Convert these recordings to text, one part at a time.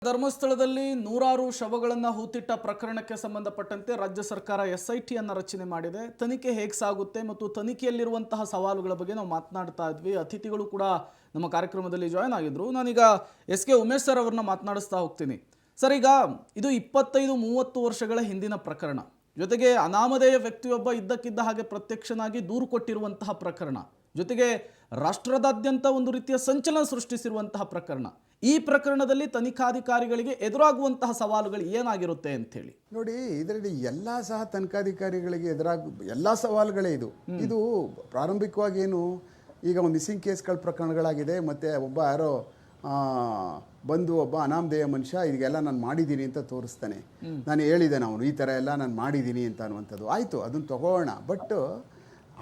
ಧರ್ಮಸ್ಥಳದಲ್ಲಿ ನೂರಾರು ಶವಗಳನ್ನು ಹೂತಿಟ್ಟ ಪ್ರಕರಣಕ್ಕೆ ಸಂಬಂಧಪಟ್ಟಂತೆ ರಾಜ್ಯ ಸರ್ಕಾರ SIT ಅನ್ನು ರಚನೆ ಮಾಡಿದೆ. ತನಿಖೆ ಹೇಗೆ ಸಾಗುತ್ತೆ ಮತ್ತು ತನಿಖೆಯಲ್ಲಿರುವಂತಹ ಸವಾಲುಗಳ ಬಗ್ಗೆ ನಾವು ಮಾತನಾಡ್ತಾ ಇದ್ವಿ. ಅತಿಥಿಗಳು ಕೂಡ ನಮ್ಮ ಕಾರ್ಯಕ್ರಮದಲ್ಲಿ ಜಾಯ್ನ್ ಆಗಿದ್ರು. ನಾನೀಗ SK ಉಮೇಶ್ ಸರ್ ಅವರನ್ನ ಮಾತನಾಡಿಸ್ತಾ ಹೋಗ್ತೀನಿ. ಸರ್, ಈಗ ಇದು 25-30 ವರ್ಷಗಳ ಹಿಂದಿನ ಪ್ರಕರಣ. ಜೊತೆಗೆ ಅನಾಮಧೇಯ ವ್ಯಕ್ತಿಯೊಬ್ಬ ಇದ್ದಕ್ಕಿದ್ದ ಹಾಗೆ ಪ್ರತ್ಯಕ್ಷನಾಗಿ ದೂರು ಕೊಟ್ಟಿರುವಂತಹ ಪ್ರಕರಣ, ಜೊತೆಗೆ ರಾಷ್ಟ್ರದಾದ್ಯಂತ ಒಂದು ರೀತಿಯ ಸಂಚಲನ ಸೃಷ್ಟಿಸಿರುವಂತಹ ಪ್ರಕರಣ. ಈ ಪ್ರಕರಣದಲ್ಲಿ ತನಿಖಾಧಿಕಾರಿಗಳಿಗೆ ಎದುರಾಗುವಂತಹ ಸವಾಲುಗಳು ಏನಾಗಿರುತ್ತೆ ಅಂತ ಹೇಳಿ ನೋಡಿ. ಇದರಲ್ಲಿ ಎಲ್ಲ ಸಹ ತನಿಖಾಧಿಕಾರಿಗಳಿಗೆ ಎಲ್ಲ ಸವಾಲುಗಳೇ ಇದು ಪ್ರಾರಂಭಿಕವಾಗಿ ಏನು, ಈಗ ಒಂದು ಮಿಸ್ಸಿಂಗ್ ಕೇಸ್ಗಳ ಪ್ರಕರಣಗಳಾಗಿದೆ. ಮತ್ತು ಒಬ್ಬ ಯಾರೋ ಬಂದು ಒಬ್ಬ ಅನಾಮಧೇಯ ಮನುಷ್ಯ ಇದೆಲ್ಲ ನಾನು ಮಾಡಿದ್ದೀನಿ ಅಂತ ತೋರಿಸ್ತಾನೆ. ನಾನು ಹೇಳಿದ್ದೇನೆ ಅವನು ಈ ಥರ ಎಲ್ಲ ನಾನು ಮಾಡಿದ್ದೀನಿ ಅಂತ ಅನ್ನುವಂಥದ್ದು. ಆಯಿತು, ಅದನ್ನು ತಗೋಣ. ಬಟ್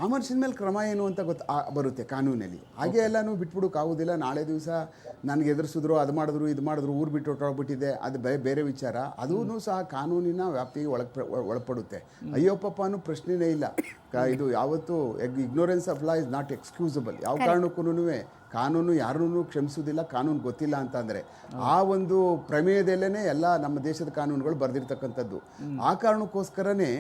ಆ ಮನುಷ್ಯನ ಮೇಲೆ ಕ್ರಮ ಏನು ಅಂತ ಬರುತ್ತೆ ಕಾನೂನಲ್ಲಿ. ಹಾಗೆ ಎಲ್ಲನೂ ಬಿಟ್ಬಿಡೋಕ್ಕಾಗೋದಿಲ್ಲ. ನಾಳೆ ದಿವಸ ನನಗೆ ಎದುರಿಸಿದ್ರು, ಅದು ಮಾಡಿದ್ರು, ಇದು ಮಾಡಿದ್ರು, ಊರು ಬಿಟ್ಟು ಹೊರಟೋಗ್ಬಿಟ್ಟಿದೆ, ಅದು ಬೇರೆ ವಿಚಾರ. ಅದೂ ಸಹ ಕಾನೂನಿನ ವ್ಯಾಪ್ತಿಗೆ ಒಳಪಡುತ್ತೆ. ಅಯ್ಯೋ ಪಾಪ ಅನ್ನೋ ಪ್ರಶ್ನೆನೇ ಇಲ್ಲ. ಇದು ಯಾವತ್ತೂ ignorance of law is not excusable. ಯಾವ ಕಾರಣಕ್ಕೂ ಕಾನೂನು ಯಾರನ್ನೂ ಕ್ಷಮಿಸೋದಿಲ್ಲ. ಕಾನೂನು ಗೊತ್ತಿಲ್ಲ ಅಂತಂದರೆ ಆ ಒಂದು ಪ್ರಮೇಯದಲ್ಲೇ ಎಲ್ಲ ನಮ್ಮ ದೇಶದ ಕಾನೂನುಗಳು ಬರೆದಿರ್ತಕ್ಕಂಥದ್ದು. ಆ ಕಾರಣಕ್ಕೋಸ್ಕರನೇ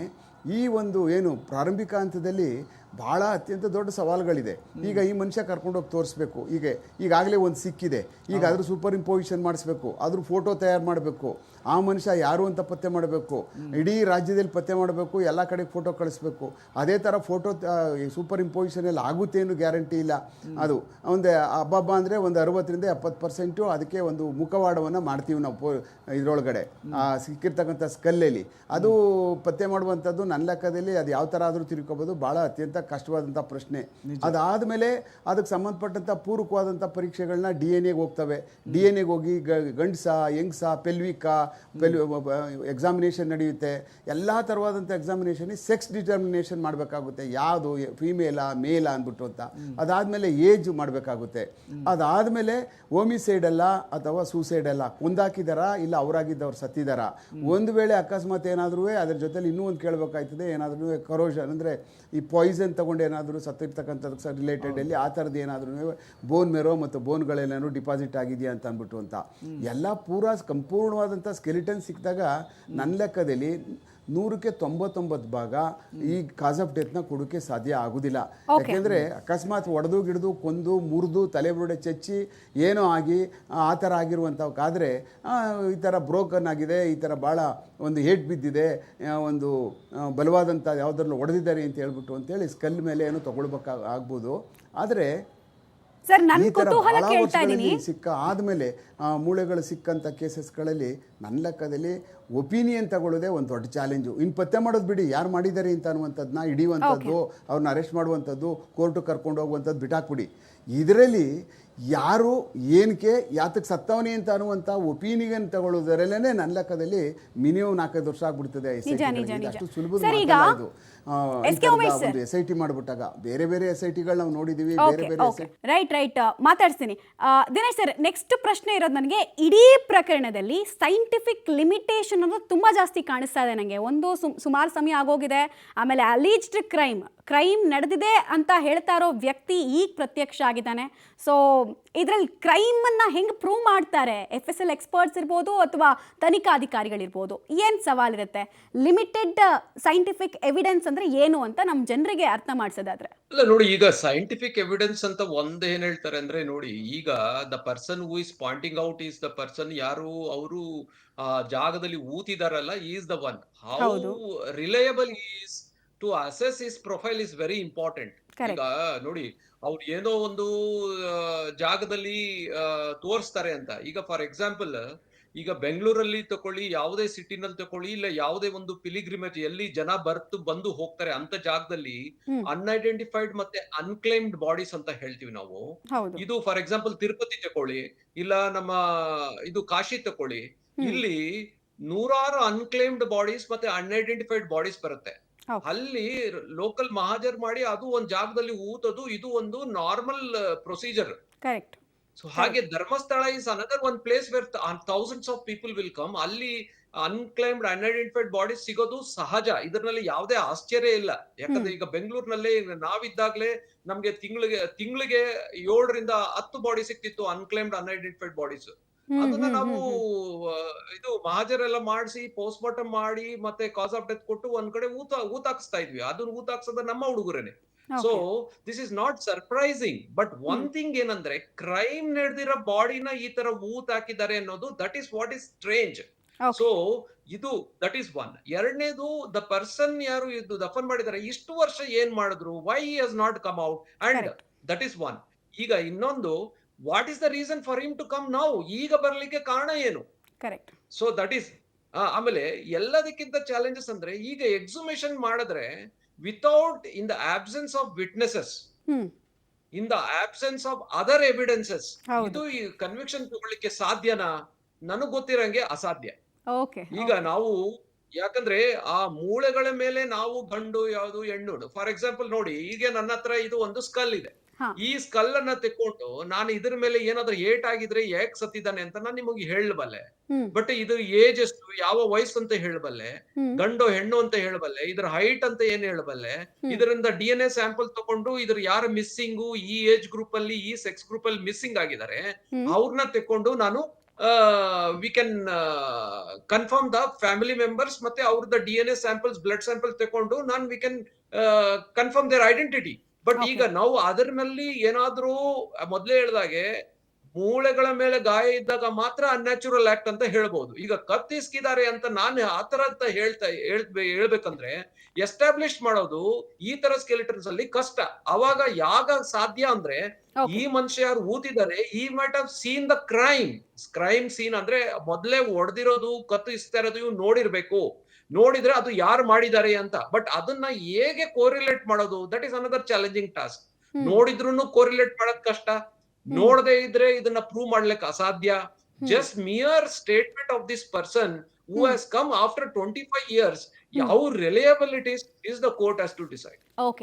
ಈ ಒಂದು ಏನು ಪ್ರಾರಂಭಿಕ ಹಂತದಲ್ಲಿ ಭಾಳ ಅತ್ಯಂತ ದೊಡ್ಡ ಸವಾಲುಗಳಿದೆ. ಈಗ ಈ ಮನುಷ್ಯ ಕರ್ಕೊಂಡೋಗಿ ತೋರಿಸ್ಬೇಕು. ಈಗಾಗಲೇ ಒಂದು ಸಿಕ್ಕಿದೆ, ಈಗ ಅದ್ರ ಸೂಪರ್ ಇಂಪೋಸಿಷನ್ ಮಾಡಿಸ್ಬೇಕು, ಅದ್ರ ಫೋಟೋ ತಯಾರು ಮಾಡಬೇಕು, ಆ ಮನುಷ್ಯ ಯಾರು ಅಂತ ಪತ್ತೆ ಮಾಡಬೇಕು, ಇಡೀ ರಾಜ್ಯದಲ್ಲಿ ಪತ್ತೆ ಮಾಡಬೇಕು, ಎಲ್ಲ ಕಡೆಗೆ ಫೋಟೋ ಕಳಿಸ್ಬೇಕು. ಅದೇ ಥರ ಫೋಟೋ ಸೂಪರ್ ಇಂಪೋಸಿಷನಲ್ಲಿ ಆಗುತ್ತೆ ಅನ್ನೋ ಗ್ಯಾರಂಟಿ ಇಲ್ಲ. ಅದು ಒಂದು ಹಬ್ಬ ಅಂದರೆ ಒಂದು 60-70% ಅದಕ್ಕೆ ಒಂದು ಮುಖವಾಡವನ್ನು ಮಾಡ್ತೀವಿ ನಾವು ಇದರೊಳಗಡೆ ಸಿಕ್ಕಿರ್ತಕ್ಕಂಥ ಸ್ಕಲ್ಲಲ್ಲಿ. ಅದು ಪತ್ತೆ ಮಾಡುವಂಥದ್ದು ನನ್ನ ಲೆಕ್ಕದಲ್ಲಿ ಅದು ಯಾವ ಥರ ಆದರೂ ತಿಳ್ಕೊಬೋದು. ಭಾಳ ಅತ್ಯಂತ ಕಷ್ಟವಾದಂಥ ಪ್ರಶ್ನೆ. ಅದಾದಮೇಲೆ ಅದಕ್ಕೆ ಸಂಬಂಧಪಟ್ಟಂಥ ಪೂರಕವಾದಂಥ ಪರೀಕ್ಷೆಗಳನ್ನ DNA ಹೋಗ್ತವೆ. DNA ಹೋಗಿ ಗಂಡಸ, ಹೆಂಗ್ಸ, ಎಕ್ಸಾಮಿನೇಷನ್ ನಡೆಯುತ್ತೆ. ಎಲ್ಲ ಥರವಾದಂಥ ಎಕ್ಸಾಮಿನೇಷನ್ ಸೆಕ್ಸ್ ಡಿಟರ್ಮಿನೇಷನ್ ಮಾಡಬೇಕಾಗುತ್ತೆ, ಯಾವುದು ಫೀಮೇಲಾ ಮೇಲಾ ಅಂದ್ಬಿಟ್ಟು ಅಂತ. ಅದಾದಮೇಲೆ ಏಜ್ ಮಾಡಬೇಕಾಗುತ್ತೆ. ಅದಾದಮೇಲೆ ಹೋಮಿಸೈಡ್ ಅಲ್ಲ ಅಥವಾ ಸೂಸೈಡ್ ಅಲ್ಲ, ಕೊಂದಾಕಿದಾರಾ ಇಲ್ಲ ಅವರಾಗಿದ್ದವ್ರು ಸತ್ತಿದಾರಾ. ಒಂದು ವೇಳೆ ಅಕಸ್ಮಾತ್ ಏನಾದರೂ ಅದ್ರ ಜೊತೆಲಿ ಇನ್ನೂ ಒಂದು ಕೇಳಬೇಕಾಯ್ತದೆ, ಏನಾದ್ರೂ ಕರೋಷನ್ ಅಂದರೆ ಈ ಪಾಯ್ಸನ್ ತಗೊಂಡು ಏನಾದರೂ ಸತ್ತಿರ್ತಕ್ಕಂಥದ್ದು ರಿಲೇಟೆಡಲ್ಲಿ ಆ ಥರದ್ದು ಏನಾದರೂ ಬೋನ್ ಮೆರೋ ಮತ್ತು ಬೋನ್ಗಳೆಲ್ಲನೂ ಡಿಪಾಸಿಟ್ ಆಗಿದೆಯಾ ಅಂತ ಅಂದ್ಬಿಟ್ಟು ಅಂತ ಎಲ್ಲ ಸಂಪೂರ್ಣವಾದಂಥ ಸ್ಕೆಲಿಟನ್ ಸಿಕ್ಕಿದಾಗ ನನ್ನ ಲೆಕ್ಕದಲ್ಲಿ 100ಕ್ಕೆ 99 ಭಾಗ ಈ ಕಾಸ್ ಆಫ್ ಡೆತ್ನ ಕೊಡೋಕ್ಕೆ ಸಾಧ್ಯ ಆಗೋದಿಲ್ಲ. ಯಾಕೆಂದರೆ ಅಕಸ್ಮಾತ್ ಒಡೆದು ಗಿಡ್ದು ಕೊಂದು ಮುರಿದು ತಲೆಬುರುಡೆ ಚಚ್ಚಿ ಏನೋ ಆಗಿ ಆ ಥರ ಆಗಿರುವಂಥವಕ್ಕಾದರೆ ಈ ಥರ ಬ್ರೋಕನ್ ಆಗಿದೆ, ಈ ಥರ ಭಾಳ ಒಂದು ಏಟ್ ಬಿದ್ದಿದೆ, ಒಂದು ಬಲವಾದಂಥ ಯಾವುದ್ರಲ್ಲೂ ಹೊಡೆದಿದ್ದಾರೆ ಅಂತ ಹೇಳ್ಬಿಟ್ಟು ಅಂತೇಳಿ ಸ್ಕಲ್ ಮೇಲೆ ಏನೋ ಆಗ್ಬೋದು. ಆದರೆ ಸಿಕ್ಕ ಆದಮೇಲೆ ಮೂಳೆಗಳು ಸಿಕ್ಕಂಥ ಕೇಸಸ್ಗಳಲ್ಲಿ ನನ್ನ ಲೆಕ್ಕದಲ್ಲಿ ಒಪಿನಿಯನ್ ತಗೊಳ್ಳೋದೇ ಒಂದು ದೊಡ್ಡ ಚಾಲೆಂಜು. ಇನ್ನು ಪತ್ತೆ ಮಾಡೋದು ಬಿಡಿ, ಯಾರು ಮಾಡಿದ್ದಾರೆ ಅಂತ ಅನ್ನುವಂಥದ್ದನ್ನ ಹಿಡಿಯುವಂಥದ್ದು, ಅವ್ರನ್ನ ಅರೆಸ್ಟ್ ಮಾಡುವಂಥದ್ದು, ಕೋರ್ಟಿಗೆ ಕರ್ಕೊಂಡು ಹೋಗುವಂಥದ್ದು ಬಿಟ್ಟಾಕ್ಬಿಡಿ. ಇದರಲ್ಲಿ ಯಾರು ಏನಕ್ಕೆ ಯಾತಕ್ಕೆ ಸತ್ತವನಿ ಅಂತ ಅನ್ನುವಂಥ ಒಪಿನಿಯನ್ ತಗೊಳ್ಳೋದರಲ್ಲೇ ನನ್ನ ಲೆಕ್ಕದಲ್ಲಿ ಮಿನಿಮಮ್ 4-5 ವರ್ಷ ಆಗ್ಬಿಡ್ತದೆ. ಅಷ್ಟು ಸುಲಭ ಇದು. ಒಂದು SIT ಮಾಡಿಬಿಟ್ಟಾಗ ಬೇರೆ SITಗಳು ನಾವು ನೋಡಿದೀವಿ. ರೈಟ್ ಮಾತಾಡ್ತೀನಿ. ದಿನೇಶ್ ಸರ್, ನೆಕ್ಸ್ಟ್ ಪ್ರಶ್ನೆ ಇರೋದು ನನಗೆ, ಇಡೀ ಪ್ರಕರಣದಲ್ಲಿ ಸೈಂಟಿಫಿಕ್ ಲಿಮಿಟೇಷನ್ ಅನ್ನೋದು ತುಂಬಾ ಜಾಸ್ತಿ ಕಾಣಿಸ್ತಾ ಇದೆ ನನಗೆ. ಒಂದು ಸುಮಾರು ಸಮಯ ಆಗೋಗಿದೆ. ಆಮೇಲೆ ಅಲೀಜ್ಡ್ ಕ್ರೈಮ್ ನಡೆದಿದೆ ಅಂತ ಹೇಳ್ತಾ ಇರೋ ವ್ಯಕ್ತಿ ಈಗ ಪ್ರತ್ಯಕ್ಷ ಆಗಿದ್ದಾನೆ. ಸೊ ಇದರಲ್ಲಿ ಕ್ರೈಮನ್ನು ಹೆಂಗೆ ಪ್ರೂವ್ ಮಾಡ್ತಾರೆ? FSL ಎಕ್ಸ್ಪರ್ಟ್ಸ್ ಇರ್ಬೋದು ಅಥವಾ ತನಿಖಾಧಿಕಾರಿಗಳಿರ್ಬೋದು, ಏನು ಸವಾಲಿರುತ್ತೆ? ಲಿಮಿಟೆಡ್ ಸೈಂಟಿಫಿಕ್ ಎವಿಡೆನ್ಸ್ ಅಂದರೆ ಏನು ಅಂತ ನಮ್ಮ ಜನರಿಗೆ ಅರ್ಥ ಮಾಡಿಸೋದಾದ್ರೆ. ಅಲ್ಲ ನೋಡಿ, ಈಗ ಸೈಂಟಿಫಿಕ್ ಎವಿಡೆನ್ಸ್ ಅಂತ ಒಂದ್ ಏನ್ ಹೇಳ್ತಾರೆ ಅಂದ್ರೆ, ನೋಡಿ ಈಗ the person who is pointing out is the person, ಯಾರು ಅವರು ಜಾಗದಲ್ಲಿ ಊತಿದಾರಲ್ಲ, is the one. How reliable is to assess his profile is very important. ಈಗ ನೋಡಿ, ಅವ್ರು ಏನೋ ಒಂದು ಜಾಗದಲ್ಲಿ ತೋರಿಸ್ತಾರೆ ಅಂತ. ಈಗ ಫಾರ್ ಎಕ್ಸಾಂಪಲ್, ಈಗ ಬೆಂಗಳೂರಲ್ಲಿ ತಕೊಳ್ಳಿ, ಯಾವುದೇ ಸಿಟಿನಲ್ಲಿ ತಕೊಳ್ಳಿ, ಇಲ್ಲ ಯಾವುದೇ ಒಂದು ಪಿಲಿಗ್ರಿಮೇಜ್ ಎಲ್ಲಿ ಜನ ಬಂದು ಹೋಗ್ತಾರೆ ಅಂತ ಜಾಗದಲ್ಲಿ ಅನ್ಐಡೆಂಟಿಫೈಡ್ ಮತ್ತೆ ಅನ್ಕ್ಲೈಮ್ಡ್ ಬಾಡೀಸ್ ಅಂತ ಹೇಳ್ತೀವಿ ನಾವು. ಇದು ಫಾರ್ ಎಕ್ಸಾಂಪಲ್ ತಿರುಪತಿ ತಕೊಳ್ಳಿ, ಇಲ್ಲ ನಮ್ಮ ಇದು ಕಾಶಿ ತಕೊಳ್ಳಿ, ಇಲ್ಲಿ ನೂರಾರು ಅನ್ಕ್ಲೈಮ್ಡ್ ಬಾಡೀಸ್ ಮತ್ತೆ ಅನ್ಐಡೆಂಟಿಫೈಡ್ ಬಾಡೀಸ್ ಬರುತ್ತೆ. ಅಲ್ಲಿ ಲೋಕಲ್ ಮಹಾಜರ್ ಮಾಡಿ ಅದು ಒಂದ್ ಜಾಗದಲ್ಲಿ ಊತೋದು, ಇದು ಒಂದು ನಾರ್ಮಲ್ ಪ್ರೊಸೀಜರ್. ಕರೆಕ್ಟ್. ಸೊ ಹಾಗೆ Dharmasthala is another one place where thousands of people will come. ಅಲ್ಲಿ ಅನ್ಕ್ಲೈಮ್ಡ್ ಅನ್ಐಡೆಂಟಿಫೈಡ್ ಬಾಡೀಸ್ ಸಿಗೋದು ಸಹಜ. ಇದರಲ್ಲಿ ಯಾವುದೇ ಆಶ್ಚರ್ಯ ಇಲ್ಲ. ಯಾಕಂದ್ರೆ ಈಗ ಬೆಂಗಳೂರಿನಲ್ಲಿ ನಾವಿದ್ದಾಗ್ಲೇ ನಮ್ಗೆ ತಿಂಗಳಿಗೆ 7ರಿಂದ 10 ಬಾಡಿ ಸಿಕ್ತಿತ್ತು, ಅನ್ಕ್ಲೈಮ್ಡ್ ಅನ್ಐಡೆಂಟಿಫೈಡ್ ಬಾಡೀಸ್. ಅದನ್ನ ನಾವು ಇದು ಮಹಾಜರೆಲ್ಲ ಮಾಡಿಸಿ ಪೋಸ್ಟ್ ಮಾರ್ಟಮ್ ಮಾಡಿ ಮತ್ತೆ ಕಾಸ್ ಆಫ್ ಡೆತ್ ಕೊಟ್ಟು ಒಂದ್ ಕಡೆ ಊತಾಕ್ಸ್ತಾ ಇದ್ವಿ. ಅದನ್ನ ಊತಾಕ್ಸೋದ ನಮ್ಮ ಹುಡುಗರೇನೆ. So this is not surprising. But one thing ಏನಂದ್ರೆ, ಕ್ರೈಮ್ ನಡೆದಿರೋ ಬಾಡಿನ ಈ ತರ ಊತ್ ಹಾಕಿದ್ದಾರೆ ಅನ್ನೋದು, that is what is strange. So ಇದು ದಟ್ ಈಸ್ ಒನ್. ಎರಡನೇದು, ದ ಪರ್ಸನ್ ಯಾರು ಇದು ದಫನ್ ಮಾಡಿದ್ದಾರೆ ಇಷ್ಟು ವರ್ಷ ಏನ್ ಮಾಡಿದ್ರು, why has not come out, and that is one. ಈಗ ಇನ್ನೊಂದು, what is the reason for him to come now, ಈಗ ಬರ್ಲಿಕ್ಕೆ ಕಾರಣ ಏನು? ಕರೆಕ್ಟ್. ಸೊ ದಟ್ ಈಸ್ ಆಮೇಲೆ ಎಲ್ಲದಕ್ಕಿಂತ ಚಾಲೆಂಜಸ್ ಅಂದ್ರೆ, ಈಗ ಎಕ್ಸುಮೇಷನ್ ಮಾಡಿದ್ರೆ without in the absence of witnesses, in the absence of other evidences, ಇದು ಈ ಕನ್ವಿಕ್ಷನ್ ತಗೊಳ್ಳಿಕ್ಕೆ ಸಾಧ್ಯನಾ? ನನಗ್ ಗೊತ್ತಿರಂಗೆ ಅಸಾಧ್ಯ. ಓಕೆ. ಈಗ ನಾವು, ಯಾಕಂದ್ರೆ ಆ ಮೂಳೆಗಳ ಮೇಲೆ ನಾವು ಗಂಡು ಯಾವುದು ಹೆಣ್ಣು, ಫಾರ್ ಎಕ್ಸಾಂಪಲ್ ನೋಡಿ, ಈಗ ನನ್ನ ಹತ್ರ ಇದು ಒಂದು ಸ್ಕಲ್ ಇದೆ. ಈ ಸ್ಕಲ್ ಅನ್ನ ತೆಕ್ಕೊಂಡು ನಾನು ಇದ್ರ ಮೇಲೆ ಏನಾದ್ರೂ ಏಟ್ ಆಗಿದ್ರೆ ಯಾಕೆ ಸತ್ತಿದ್ದಾನೆ ಅಂತ ನಾನು ನಿಮಗೆ ಹೇಳಬಲ್ಲೆ. ಬಟ್ ಇದು ಏಜ್ ಎಷ್ಟು, ಯಾವ ವಯಸ್ಸು ಅಂತ ಹೇಳಬಲ್ಲೆ, ಗಂಡು ಹೆಣ್ಣು ಅಂತ ಹೇಳಬಲ್ಲೆ, ಇದ್ರ ಹೈಟ್ ಅಂತ ಏನ್ ಹೇಳಬಲ್ಲೆ, ಇದರಿಂದ DNA ಸ್ಯಾಂಪಲ್ ತಗೊಂಡು ಇದ್ರ ಯಾರು ಮಿಸ್ಸಿಂಗು, ಈ ಏಜ್ ಗ್ರೂಪ್ ಅಲ್ಲಿ ಈ ಸೆಕ್ಸ್ ಗ್ರೂಪ್ ಅಲ್ಲಿ ಮಿಸ್ಸಿಂಗ್ ಆಗಿದ್ದಾರೆ ಅವ್ರನ್ನ ತೆಕ್ಕೊಂಡು ನಾನು we can confirm the family members, ಮತ್ತೆ ಅವ್ರದ DNA ಸ್ಯಾಂಪಲ್ಸ್, ಬ್ಲಡ್ ಸ್ಯಾಂಪಲ್ ತಗೊಂಡು ನಾನು we can confirm their identity. But ಈಗ ನಾವು ಅದರಲ್ಲಿ ಏನಾದ್ರೂ ಮೊದ್ಲೇ ಹೇಳ್ದಾಗೆ ಮೂಳೆಗಳ ಮೇಲೆ ಗಾಯ ಇದ್ದಾಗ ಮಾತ್ರ ಅನ್ಯಾಚುರಲ್ ಆಕ್ಟ್ ಅಂತ ಹೇಳ್ಬಹುದು. ಈಗ ಕತ್ತಿಸ್ಕಿದ್ದಾರೆ ಅಂತ ನಾನು ಆತರ ಅಂತ ಹೇಳ್ಬೇಕಂದ್ರೆ ಎಸ್ಟಾಬ್ಲಿಷ್ ಮಾಡೋದು ಈ ತರ ಸ್ಕೆಲಿಟನ್ಸ್ ಅಲ್ಲಿ ಕಷ್ಟ. ಅವಾಗ ಯಾಗ ಸಾಧ್ಯ ಅಂದ್ರೆ, ಈ ಮನುಷ್ಯ ಯಾರು ಊತಿದ್ದಾರೆ, ಈ might have seen the crime scene, ಅಂದ್ರೆ ಮೊದ್ಲೇ ಹೊಡೆದಿರೋದು, ಕತ್ತಿಸ್ತಾ ಇರೋದು ಇವ್ ನೋಡಿರ್ಬೇಕು. ನೋಡಿದ್ರೆ ಅದು ಯಾರು ಮಾಡಿದ್ದಾರೆ ಅಂತ. ಬಟ್ ಅದನ್ನ ಹೇಗೆ ಕೋರಿಲೇಟ್ ಮಾಡೋದು, that is another challenging task. ನೋಡಿದ್ರು ಕೋರಿಲೇಟ್ ಮಾಡೋದ್ ಕಷ್ಟ, ನೋಡದೆ ಇದ್ರೆ ಇದನ್ನ ಪ್ರೂವ್ ಮಾಡ್ಲಿಕ್ಕೆ ಅಸಾಧ್ಯ. Just mere statement of this person who has come after 25 years, how reliable it is the court has to decide. Okay.